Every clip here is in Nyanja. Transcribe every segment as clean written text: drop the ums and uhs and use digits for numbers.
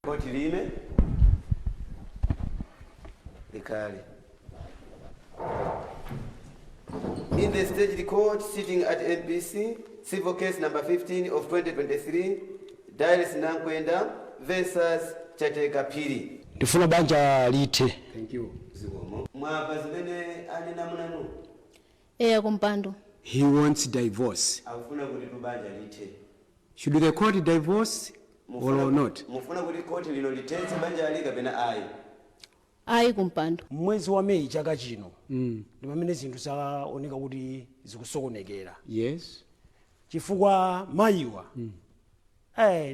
Koti lime likale. In the State Court sitting at NBC, civil case number 15 of 2023, Darius Nankwenda versus Chateka Piri. Ndifuna banja lite. Thank you. Mwapa zimene anena munanu. Kumpando. He wants divorce. Afuna kuti tubanja lite. Should the court divorce or not? Mufuna kuti court lino litense banja ali kapena ayi. Ayi kumpando. Mwezi wa Mei chaka chino. Ndi pamene zinthu zaoneka kuti zikusokonekera. Yes. Chifukwa mayiwa.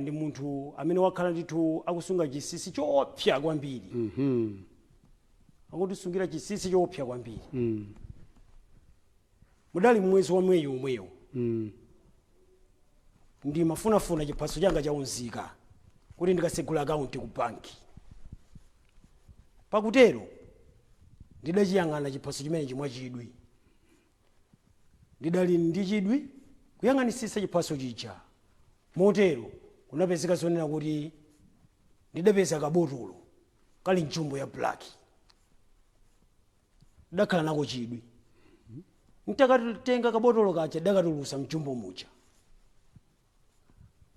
Ndi munthu amene wakhala ndithu akusunga chisisi choopsa kwambiri. Akutisungira chisisi choopsa kwambiri. Mudali mwezi wa Mei omweyo. Ndi mafunafuna chiphaso changa chaunzika kuti ndikasegula account ku banki. Pakutero ndidachiyang'ana chiphaso chimene chimwe chidwi. Ndidali ndi chidwi kuyang'anisisa chiphaso chija. Motero kunapezeka zonena kuti ndidapeza kabotolo kali mchumbo ya black. Ndakhala nako chidwi. Ndakatenga kabotolo kacha dakatulusa mchumbo muja.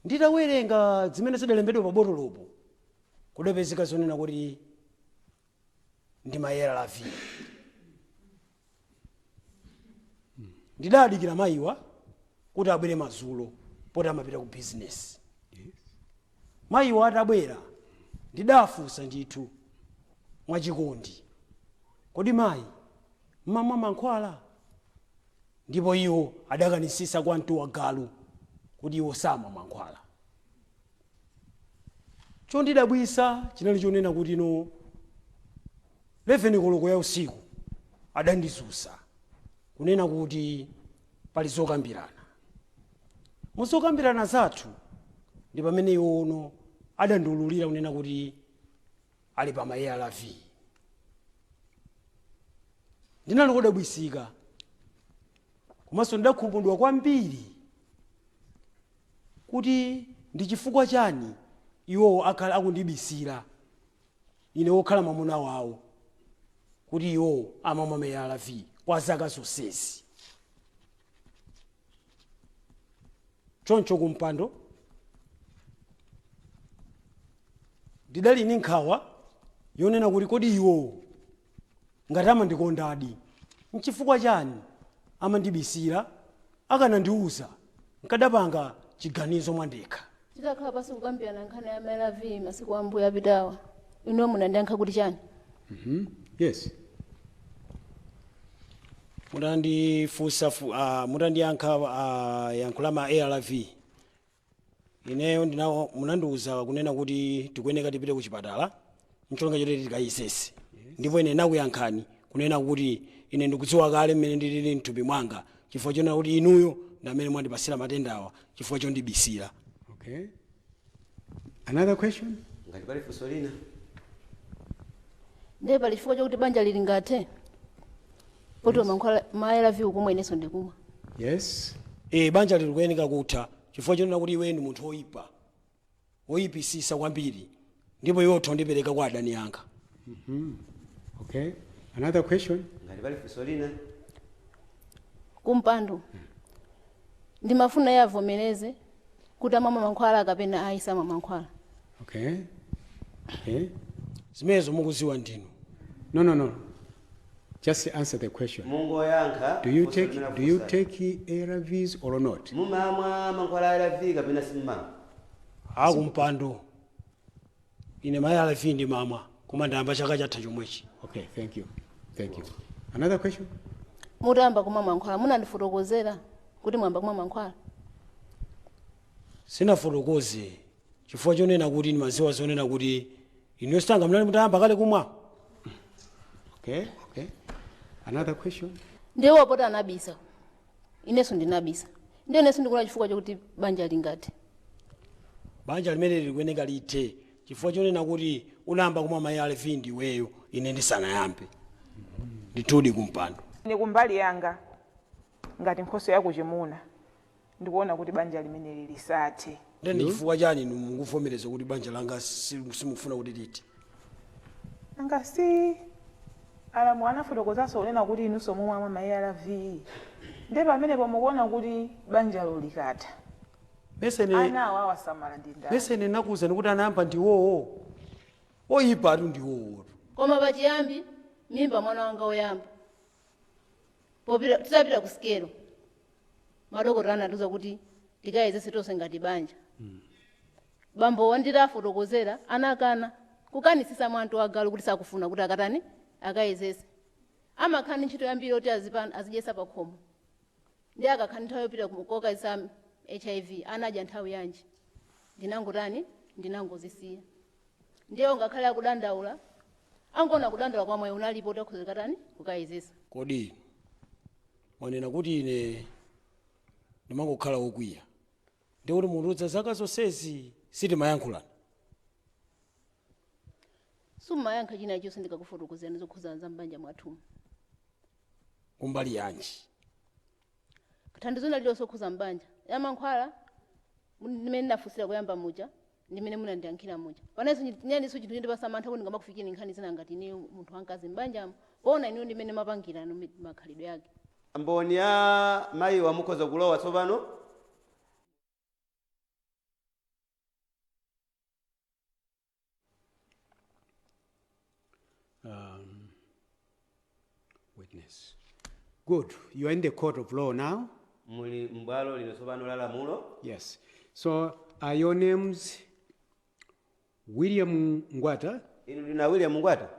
Nditawerenga zimene zidalembedwa pa botolopo kudapezeka zonena kuti ndi mayera la vi. Ndidadikira mayiwa kuti abwere madzulo poti amapita ku business. Mayiwa atabwera ndidafunsa ndithu mwachikondi, kodi mayi mmamwa mankhwala? Ndipo iwo adakanisisa kwa mtuwa galu kuti iwo samwa mankhwala. Chondidabwisa chinali chonena kuti no 11 koloko ya usiku adandizusa kunena kuti pali zokambirana. Muzokambirana zathu ndi pamene iwono adandiululira kunena kuti ali pa mayera vi. Ndinali kodabwisika komanso ndidakhumbudwa kwambiri kuti ndi chifukwa chani iwo akhala akundibisira ine wokhala mwamuna wawo kuti iwo amamwa mayera vi kwa zaka zonsezi. Choncho kumpando ndidali ndi nkhawa yonena kuti kodi iwo ngati amandikondadi nchifukwa chani amandibisira akanandiuza nkadapanga chiganizo mwandekha. Titakhala pasi kukambirana nkhani ya mayera vi masiku ambuyo apitawa. Ino munandiyankha kuti chani? Yes. Mutandifunsa mutandiyankha yankhula ma ARV. Ineyo munandiuza kunena kuti tikuyeneka tipite ku chipatala nchonga choti tikayisese. Ndipo ine nakuyankhani kunena kuti ine ndikudziwa kale mmene ndilili mthupi mwanga chifukwa chonena kuti inuyo ndamene mwandipasira matendawa chifukwa chondibisira. Okay. Another question? Ngati pali funso lina. Ndiye pali chifukwa chokuti banja lili ngathe. Poto mankhwala mayera vi ukumwa ineso ndikumwa. Yes. Banja lili kuyeneka kutha chifukwa chonena kuti iwe ndi munthu oyipa. Oyipisisa kwambiri. Ndipo iwo tondipereka kwa adani yanga. Okay. Another question? Ngati pali funso lina. Kumpando. Ndimafuna yavomereze kuti amamwa mankhwala kapena ayisamwa mankhwala. Okay. Okay. Zimenezo mukuziwa ndinu. No. Just answer the question. Mungo yankha. Do you take ARVs or not? Mumamwa mankhwala ARV kapena simma? Kumpando. Ine mayera ARV ndi mamwa koma ndayamba chaka chatha chomwechi. Okay, thank you. Thank you. Another question? Mutamba kumwa mankhwala munandifotokozera kuti mwamba kumwa mankhwala. Sinafotokoze chifukwa chonena kuti ni maziwa zonena kuti ino stanga mnali mutayamba kale kumwa. Okay. Another question? Ndiye wapota anabisa. Ineso ndinabisa. Ndiye neso ndikuna chifukwa chokuti banja lingati. Banja limene likuyeneka lite chifukwa chonena kuti unamba kumwa mayera ARV ndiweyo ine ndisanayambe. Nditudi kumpando. Ni kumbali yanga ngati nkhoso yakuchimuna ndikuona kuti banja limene lilisathe Ndi chifukwa chani inu mukuvomereza kuti banja langa simufuna kuti liti? Nanga si alamu anafotokozaso onena kuti inunso mumamwa ma ARV. Ndi pamenepo mukuona kuti banja likatha. Ana awo awasamala ndi ndani. Mesene nakuwuzani kuti anayamba ndiwowo. Oyipa atu ndiwowo. Koma pachiyambi mimba mwana wanga oyamba. Popita tisapita ku sikelo. Madokotala anatuza kuti tikayezese tonse ngati banja. Bambo wandira afotokozera anakana kukanisisa mwantu wagalu kuti sakufuna kuti akatani akayezese. Amakhani ntchito yambiri oti azijesa pa khomo. Ndi akakhani nthawi yopita kukoka isa HIV anaja nthawi yanji. Ndinangotani ndinangozisiya. Ndiyo ngakhale akudandaula angona kudandaula kwa moyo unalipo utakhuzira katani kukayezesa. Kodi wanena kuti ine ndimangokhala wokwiya. Ndi kuti munthu zaka zonsezi sitimayankhulana. Sumayankha china chonse ndikakufotokozera zokhuza za mbanja mwathu. Kumbali yanji. Thandizo lililonse okhuza mbanja. Yamankhwala ndimene ndafusira kuyamba muja ndimene munandiyankhira muja. Panenso nyaniso chinthu ndi pasamantha kuti ngamakufikira nkhani zina ngati ine munthu wankazi mbanja. Bona ine ndimene mapangira no makhalidwe yake. Mboni ya mayi wamukhoza kulowa tsopano. Witness. Good. You are in the court of law now? Muli mbwalo lino tsopano la lamulo. Yes. So are your names William Ngwata? Inu ndina William Ngwata.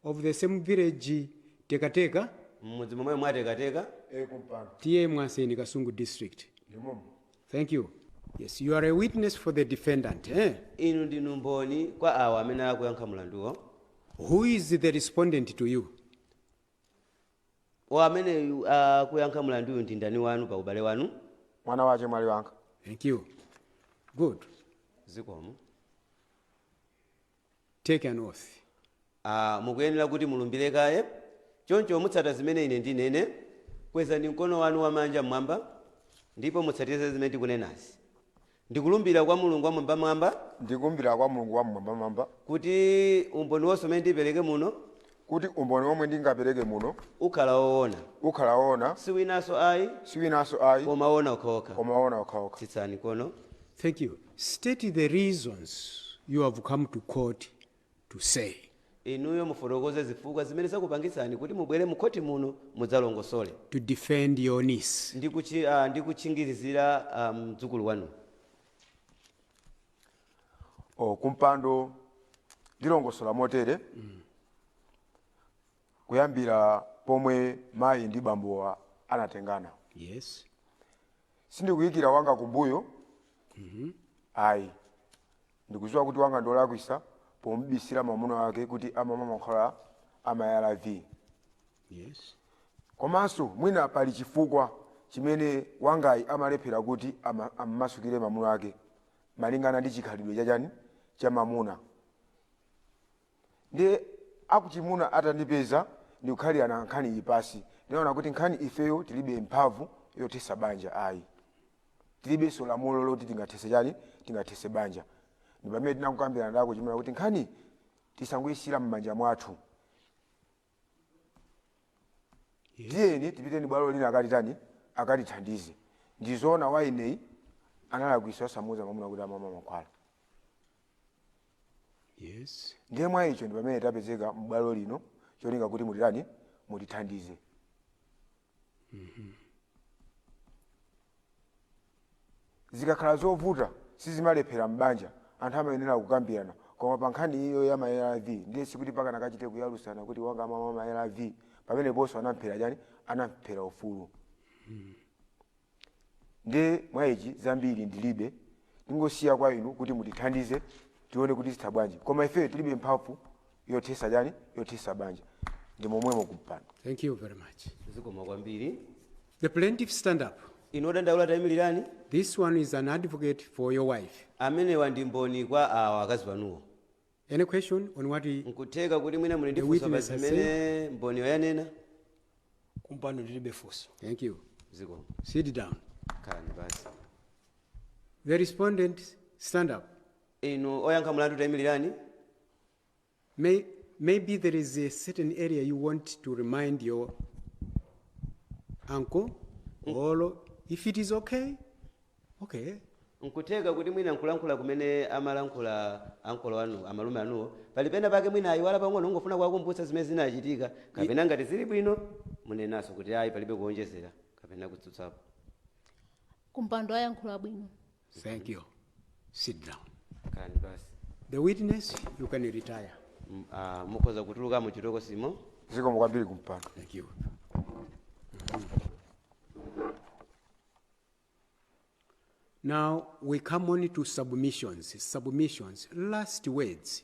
Of the same village, Tekateka? Mudzi momwe mwatekateka. TM Mwaseni Kasungu district. Thank you. Yes, you are a witness for the defendant. Inu ndinu mboni kwa awa amene akuyankha mlanduwo. Who is the respondent to you? Amene akuyankha mlanduwo ndi ndani wanu pa ubale wanu? Mwana wache mwali wanga. Thank you. Good. Zikomo. Take an oath. Mukuyenera kuti mulumbire kaye. Choncho mutsata zimene ine ndinene. Kwezani mkono wanu wamanja mmwamba. Ndipo mutsatire zimene ndikunenazi. Ndikulumbira kwa Mulungu wamwamba mwamba. Ndikumbira kwa Mulungu wamwamba mwamba. Kuti umboni wonse umene ndipereke muno. Kuti umboni omwe ndingapereke muno. Ukhala woona. Ukhala woona. Siwinaso ayi. Siwinaso ayi. Koma woona okhaokha. Koma woona okhaokha. Tsitsani kono. Thank you. State the reasons you have come to court to say. Inuyo mufotokoze zifukwa zimene zakupangitsani kuti mubwere mu khoti muno mudzalongosole. To defend your niece. Ndikuchingirizira mdzukulu wanu. Kumpando ndilongosola motere. Kuyambira pomwe mayi ndi bambowa anatengana. Yes. Sindikuyikira wanga kumbuyo. Ayi. Ndikuziwa kuti wanga ndolakwisa pomubisira mwamuna wake kuti amamwa mankhwala ama ARV. Yes. Komanso mwina pali chifukwa chimene wangayi amalephera kuti ammasukire mwamuna wake malingana ndi chikhalidwe chachani cha mwamuna. Ndi akuchimuna atandipeza ndikukhalira nkhani iyi pasi. Ndinaona kuti nkhani ifeyo tilibe mphamvu yothesa banja ayi. Tilibe lamulo loti tingathese chani tingathese banja. Ndi pamene tinakukambirana ndako chimuna kuti nkhani tisangoyisira m'manja mwathu. Tiyeni tipite ndi bwalo lina akatitani akatithandize. Ndizoona waineyi analakwisa samuza mwamuna kuti amamwa mankhwala. Yes. Ndiye mwa icho ndi pamene tapezeka m'bwalo lino cholinga kuti mutitani mutithandize. Zikakhala zovuta sizimalephera m'banja anthu amayenera kukambirana. Koma pa nkhani iyo ya ma ARV ndiye sikuti pakana kachite kuyalusana kuti wanga amamwa ma ARV pamene boso anamphera chani anamphera ufulu. Ndiye mwa ichi zambiri ndilibe ndingosiya kwa inu kuti mutithandize tione kuti sitha bwanji. Koma ife tilibe mphamvu yothesa chani yothesa banja. Ndi momwemo kumpando. Thank you very much. Zikomo kwambiri. The plaintiff stand up. Inodandaula tayimilirani. This one is an advocate for your wife. Amene wandimboni kwa akazi wanuwo. Any question on what he... Nkutheka kuti mwina muli ndifunso pa zimene mboni yanena. Kumpando ndilibe funso. Thank you. Zikomo. Sit down. Khalani basi. The respondent, stand up. inu oyankha mlandu tayimirirani. Maybe there is a certain area you want to remind your uncle, or if it is okay, okay. Nkutheka kuti mwina nkulankhula kumene amalankhula ankolo wanu amalume anuwo pali pena pake mwina ayiwala pang'ono ngofuna kuwakumbutsa zimene zinachitika kapena ngati zili bwino munenaso kuti ayi palibe kuonjezera kapena kutsutsapo. kumpando ayankhula bwino. Thank you. Sit down. Khalani basi. The witness, you can retire. Mukhoza kutuluka mu chitoko simo. zikomo kwambiri kumpando. Thank you. Now we come on to submissions. Submissions, last words.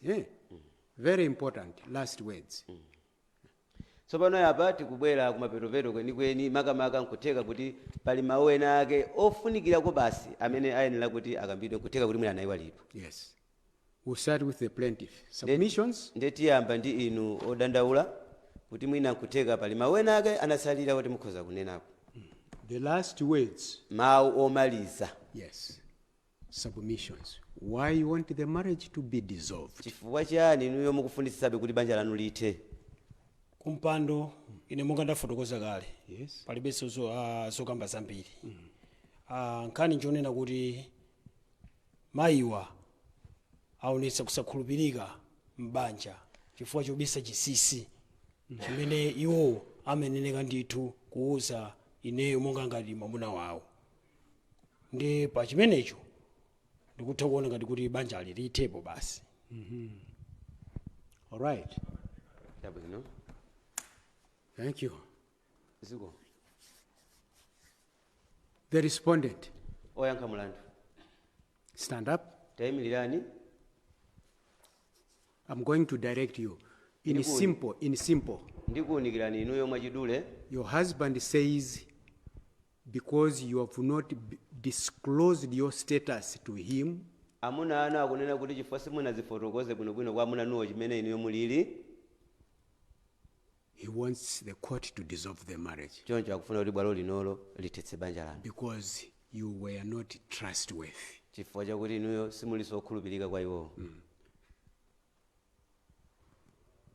Very important, last words. Tsopano yapa tikubwera kumapeto kwenikweni makamaka nkutheka kuti pali mawu ena ake ofunikirako basi amene ayenera kuti akambidwe nkutheka kuti mwina anayiwalipo. Yes. We'll start with the plaintiff. Submissions. Ndetiyamba ndi inu odandaula kuti mwina nkutheka pali mawu ena ake anasalira kuti mukhoza kunenapo. The last words. Mawu omaliza. Yes. Submissions. Why you want the marriage to be dissolved? Chifukwa chani inuyo mukufunisisabe kuti banja lanu lithe? kumpando ine monga ndafotokoza kale. Yes. Palibenso zokamba zambiri. Nkhani njonena kuti mayiwa aonetsa kusakhulupirika m'banja chifukwa chobisa chisisi chimene iwo ameneneka ndithu kuuza ineyo monga ngati mwamuna wawo. Ndi pa chimenecho ndikutha kuona ngati kuti banja ali lithepo basi. All right. Chabwino. Thank you. Ziko. The respondent. Oyankha mlandu. Stand up. Tayimirirani. I'm going to direct you. In simple. Ndikuunikirani inuyo mwachidule. Your husband says because you have not disclosed your status to him. Amuna ana akunena kuti chifukwa simunazifotokoze bwinobwino kwa amuna nuwo chimene inuyo mulili. He wants the court to dissolve the marriage. Choncho akufuna kuti bwalo linolo lithetse banja lanu. Because you were not trustworthy. Chifukwa chakuti inuyo simuliso okhulupirika kwa iwo.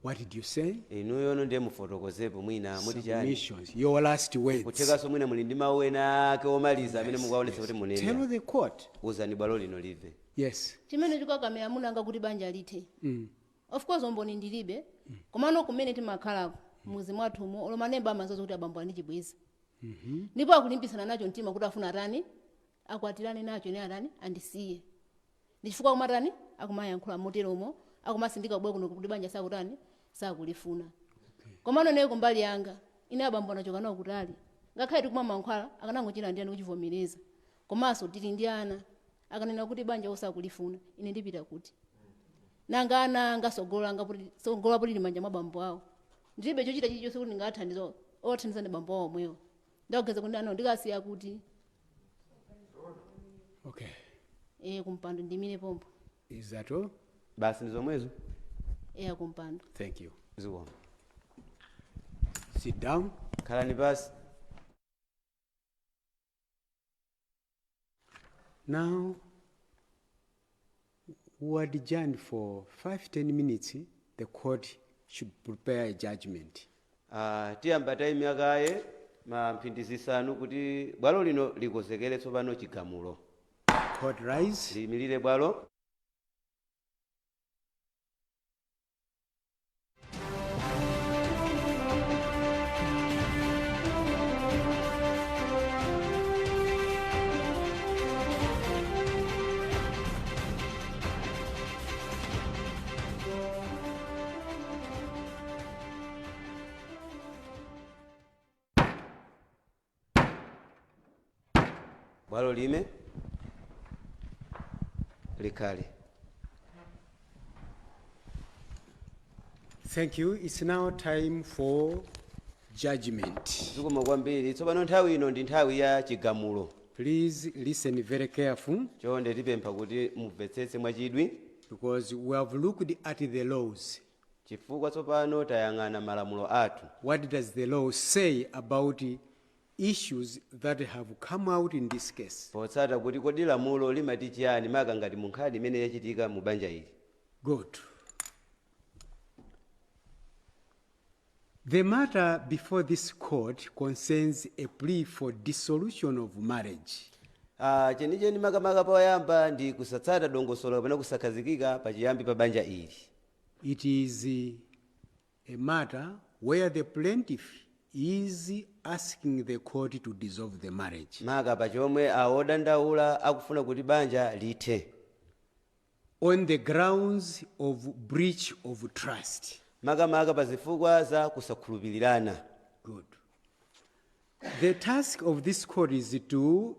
What did you say? Inuyo no ndiye mufotokozepo mwina muti chani. Submissions. Your last words. Kuthekaso mwina muli ndi mawu ena ake omaliza amene mukaonetsa kuti munene. Tell the court. Uzani bwalo lino live. Yes. chimene chikakamira amuna anga kuti banja lithe. Of course omboni ndilibe. Komano kumene timakhalako muzi mwathumo olomanemba amazoza kuti abambo ani chibwezi. Ndipo akulimbisana nacho mtima kuti afuna atani akwatirane nacho ne atani andisiye. Ndichifukwa kumatani akumayankhula moteromo akumasindika bwe kuno kuti banja sakutani sakulifuna. Komano naye kumbali yanga ine abambo anachoka nawo kutali. Ngakhale tikumwa mankhwala akanangochira ndiyani kuchivomereza. Komanso tili ndi ana akanena kuti banja osakulifuna ine ndipita kuti. Nanga ana angasogola ngasogola puli manja mabambo awo. Ndilibe chochita chilichonse kuti ngathandizo othandizane bambo awo omwewo. Ndageza kuti ano ndikasiya kuti. Okay. Kumpando ndimire pompo. Is that all? Basi ndizomwezo. Kumpando. Thank you. Ziko. Sit down. Khalani basi. Now, we are adjourned for 5-10 minutes. The court should prepare a judgment. Tiyamba tayimira kaye mphindi zisanu kuti bwalo lino likonzekere tsopano chigamulo. Court rise. Liyimirire bwalo. Bwalo lime likale. Thank you. It's now time for judgment. Zikomo kwambiri. Tsopano nthawi ino ndi nthawi ya chigamulo. Please listen very careful. Chonde tipempha kuti mumvetsetse mwachidwi. Because we have looked at the laws. Chifukwa tsopano tayang'ana malamulo athu. What does the law say about issues that have come out in this case. potsata kuti kodi lamulo limati chiyani maka ngati mu nkhani imene yachitika mu banja ili. Good. The matter before this court concerns a plea for dissolution of marriage. chenicheni makamaka poyamba ndi kusatsata dongosolo kapena kusakhazikika pachiyambi pa banja ili. It is a matter where the plaintiff is asking the court to dissolve the marriage maka pachomwe awodandaula akufuna kuti banja lithe on the grounds of breach of trust. makamaka pa zifukwa za kusakhulupirirana. Good. The task of this court is to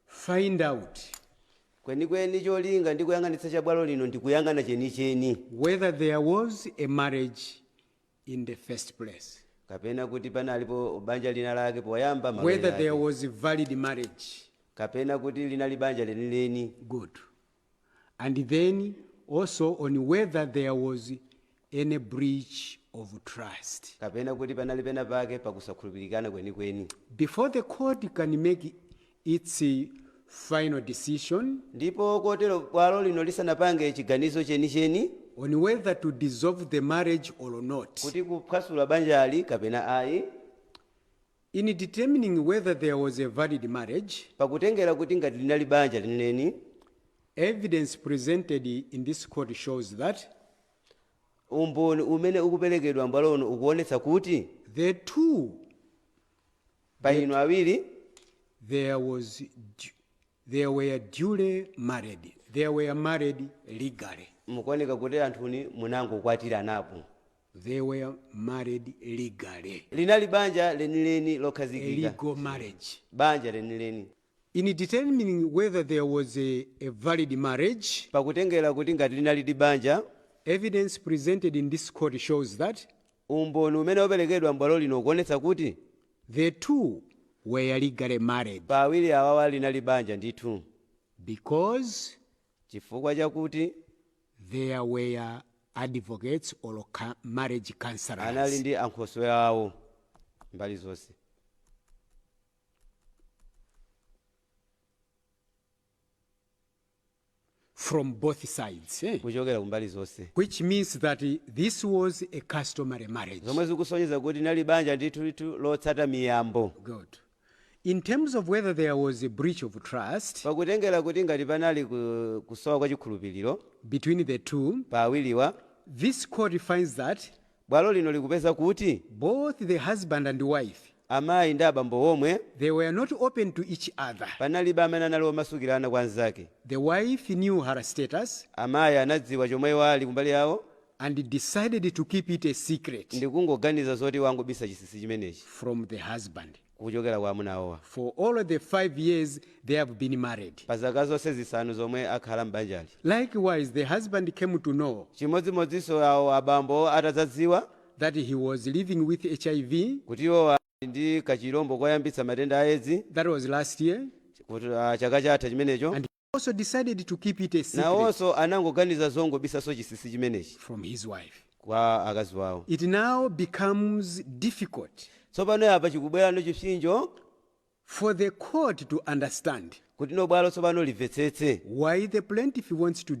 find out kwenikweni cholinga ndi kuyang'anitsa cha bwalo lino ndi kuyang'ana chenicheni whether there was a marriage in the first place, kapena kuti panalipo banja lina lake poyamba malo whether lake. there was a valid marriage. kapena kuti linali banja lenileni. Good. And then also on whether there was any breach of trust. kapena kuti panali pena pake pakusakhulupirikana kwenikweni. Before the court can make its final decision ndipo kotero bwalo lino lisanapange chiganizo chenicheni on whether to dissolve the marriage or not, kuti kuphwasula banjali kapena ayi, in determining whether there was a valid marriage, pakutengera kuti ngati linali banja lenileni, evidence presented in this court shows that umboni umene ukuperekedwa mbwalo uno ukuonetsa kuti the two, pa inu awiri they were duly married. They were married legally. mukuoneka kuti anthuni munangokwatiranapo. They were married legally. linali banja lenileni A lokhazikika, legal marriage. banja lenileni. In determining whether there was a valid marriage, pakutengera kuti ngati linali di banja, evidence presented in this court shows that umboni umene uperekedwa mbwalo lino ukuonetsa kuti the two were legally married pa awiri awawa linali banja ndithu, because chifukwa chakuti there were advocates or marriage anali counselors. ndi ankhoswe awo mbali zonse. From both sides, kuchokera kumbali zonse, which means that this was a customary marriage. zomwe zikusonyeza kuti linali banja ndithu lotsata miyambo. Good. In terms of whether there was a breach of trust pakutengera kuti ngati panali kusowa kwa chikhulupiriro between the two, pa awiriwa, this court finds that bwalo lino likupeza kuti both the husband and wife, amayi ndi abambo omwe they were not open to each other. panalibe amene anali omasukirana kwa nzake. The wife knew her status amayi anadziwa chomwe wali kumbali yawo and decided to keep it a secret ndi kungoganiza zoti wangobisa chisisi chimenechi from the husband. kuchokera kwa amuna awowa. For all the 5 years they have been married. pa zaka zonse zisanu zomwe akhala m'banjali. Likewise, the husband came to know chimodzimodzinso awo abambo atadzadziwa that he was living with HIV. kuti iwo ali ndi kachirombo koyambitsa matenda aedzi That was last year. kuti chaka chatha chimenecho, And he also decided to keep it a secret nawonso anangoganiza zongobisaso chisisi chimenechi from his wife. kwa akazi wawo. It now becomes difficult tsopano apa chikubwerano chipsinjo for the court to understand kuti no bwalo tsopano limvetsetse why the plaintiff wants to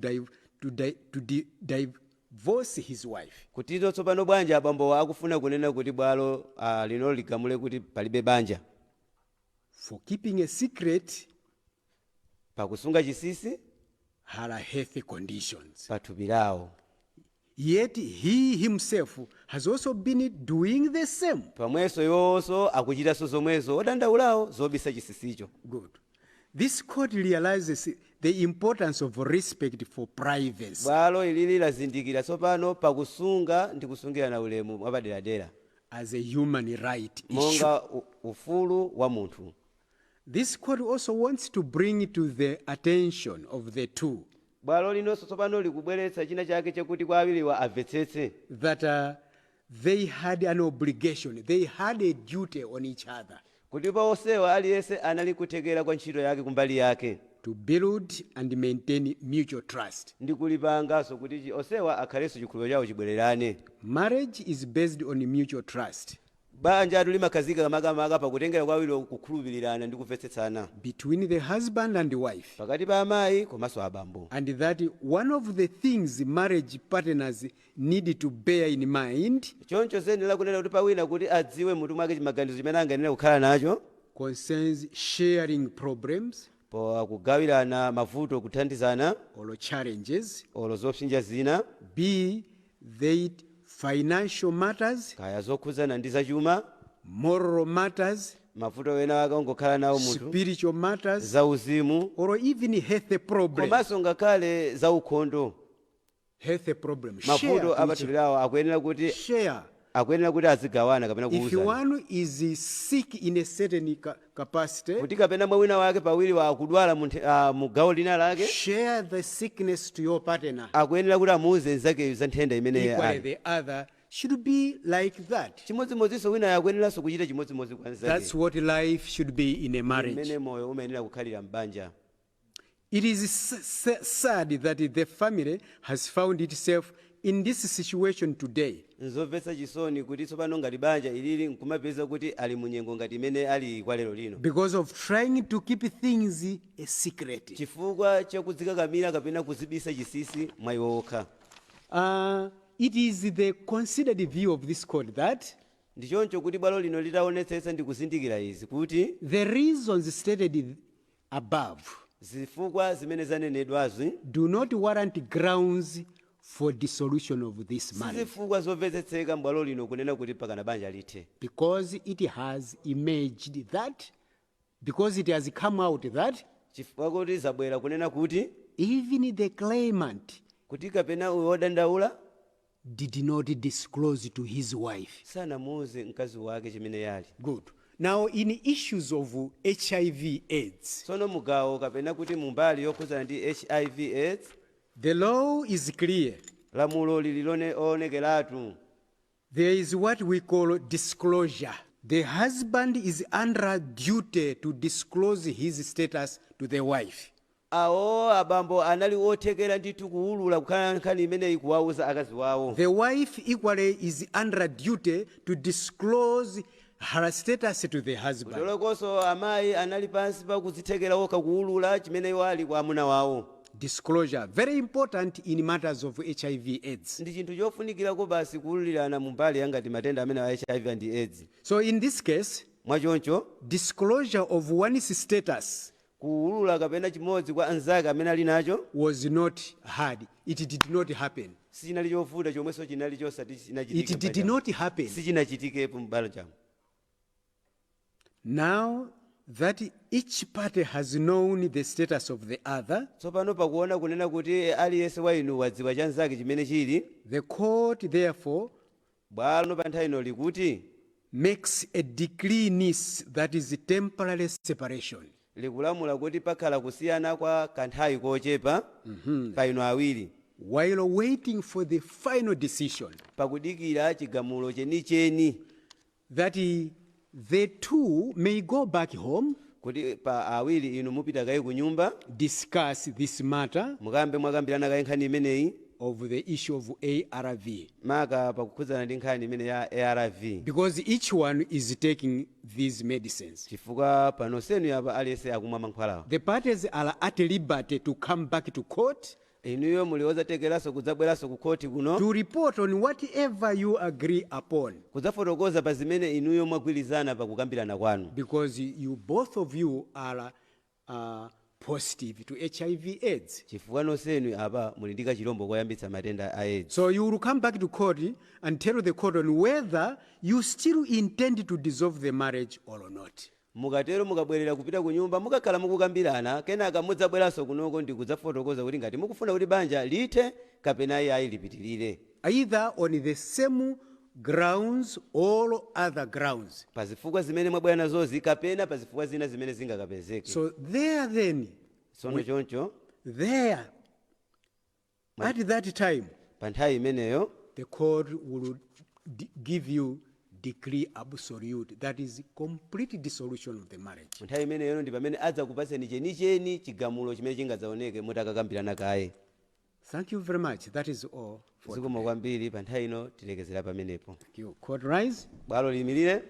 divorce his wife. kutito tsopano bwanja abambowo akufuna kunena kuti bwalo lino ligamule kuti palibe banja For keeping a secret pakusunga chisisi her health conditions. pathupi lawo. Yet he himself has also been doing the same. pamwenso iwonso akuchitanso zomwezo odandaulawo zobisa chisisicho. Good. This court realizes the importance of respect for privacy bwalo ilili lazindikira tsopano pakusunga ndi kusungirana ulemu mwapaderadera as a human right issue. monga ufulu wa munthu. This court also wants to bring to the attention of the two bwalo linonso tsopano likubweretsa china chake chakuti kwa awiriwa amvetsetse that they had an obligation, they had a duty on each other kuti pa onsewa aliyense anali kuthekera kwa ntchito yake kumbali yake to build and maintain mutual trust. ndi kulipanganso kuti onsewa akhalenso chikhulupiriro chawo chibwererane. Marriage is based on mutual trust. banja limakhazika makamaka pakutengera kwa awiri kukhulupirirana ndi kumvetsetsana between the husband and the wife. pakati pa amayi komanso abambo. And that one of the things marriage partners need to bear in mind choncho zenera kunena kuti pawina kuti adziwe mutu mwake chimaganizo chimene anganena kukhala nacho concerns sharing problems po kugawirana mavuto, kuthandizana or challenges, olo zopsinja zina, be they financial matters, kaya zokhuzana ndi zachuma, moral matters, mavuto wena akangokhala nawo mutu, spiritual matters, zauzimu, or even health problems. komanso ngakhale zaukhondo. Health problems. Mavuto Share. apatulirawo akuyenera kuti azigawana kapena If kuuzana. one is sick in a certain capacity, Kuti kapena mwina wake pawiri wakudwala mu gawo lina lake, share the sickness to your partner. akuyenera kuti amuuze nzakeyo za nthenda imene Equally, ali. the other should be like that. Chimodzimodzinso wina akuyeneranso kuchita chimodzimodzi kwa That's nzake. what life should be in a marriage. Imene moyo umayenera kukhalira m'banja. It is sad that the family has found itself in this situation today. Nzomvetsa chisoni kuti tsopano ngati banja ilili nkumapeza kuti ali munyengo ngati imene ali kwa lero lino, Because of trying to keep things a secret. chifukwa chakudzikakamira kapena kuzibisa chisisi mwa iwo okha. It is the considered view of this court that Ndi choncho kuti bwalo lino litaonetsetsa ndi kuzindikira izi kuti the reasons stated above zifukwa zimene zanenedwazi do not warrant grounds for dissolution of this marriage, sizifukwa zomvetsetseka m'bwalo lino kunena kuti pakana banja lithe, because it has emerged that, because it has come out that chifukwa kuti zabwera kunena kuti even the claimant kuti kapena uyo wodandaula did not disclose to his wife. sanamuuze mkazi wake chimene yali. Good. Now, in issues of HIV/AIDS, Tsono mugawo kapena kuti mumbali yokhuzana ndi HIV/AIDS, the law is clear. lamulo lilionekeratu. There is what we call disclosure. The husband is under duty to disclose his status to the wife. Awo abambo anali othekera ndithu kuwulula kukhala nkhani imeneyi kuwauza akazi wawo. The wife equally is under duty to disclose her status to the husband. Kutolekonso amayi anali pansi pa kudzithekera okha kuwulula chimene iwo ali kwa amuna wawo. Disclosure, very important in matters of HIV/AIDS. Ndi chinthu chofunikirako basi kuwululirana mumbali yangati matenda amene a HIV and AIDS. So in this case, Mwachoncho disclosure of one's status kuwulula kapena chimodzi kwa anzake amene ali nacho was not hard. It did not happen. sichinali chovuta chomwenso chinali chosati It did not happen. sichinachitikepo m'balo chamo. Now that each party has known the status of the other, Tsopano pakuona kunena kuti aliyense wa inu wadziwa cha nzake chimene chili, the court therefore bwalo pa nthawi ino likuti makes a decree that is temporary separation. likulamula kuti pakhala kusiyana kwa kanthawi kochepa pa inu awiri While waiting for the final decision, pakudikira chigamulo chenicheni that the two may go back home, kuti pa awiri inu mupita kaye ku nyumba discuss this matter mukambe mwakambirana kaye nkhani imeneyi of the issue of ARV, maka pakukhudzana ndi nkhani imene ya ARV, because each one is taking these medicines. chifukwa panosenu yapa aliyense akumwa mankhwalawa. The parties are at liberty to come back to court Inuyo muli ozatekeranso kudzabweranso ku khoti kuno to report on whatever you agree upon, kudzafotokoza pa zimene inuyo mwagwirizana pa kukambirana kwanu, because you both of you are positive to HIV/AIDS. chifukwa nonsenu apa muli ndi kachilombo koyambitsa matenda a AIDS. So you will come back to court and tell the court on whether you still intend to dissolve the marriage or not. Mukatero mukabwerera kupita ku nyumba mukakhala mukukambirana kenaka mudzabweranso kunoko ndi kudzafotokoza kuti ngati mukufuna kuti banja lithe kapena ayi lipitirire, Either on the same grounds or other grounds. pa zifukwa zimene mwabwera nazozi kapena pa zifukwa zina zimene zingakapezeke. So there then, Tsono choncho there, at that time, pa nthawi imeneyo the court will give you decree absolute, that is complete dissolution of the marriage. nthawi imeneyo ndi pamene adzakupatseni chenicheni chigamulo chimene chingadzaoneke mutakakambirana kaye. Thank you very much. That is all for zikomo kwambiri pa nthawi ino tilekezera pamenepo. you. Court rise. Bwalo liyimirire.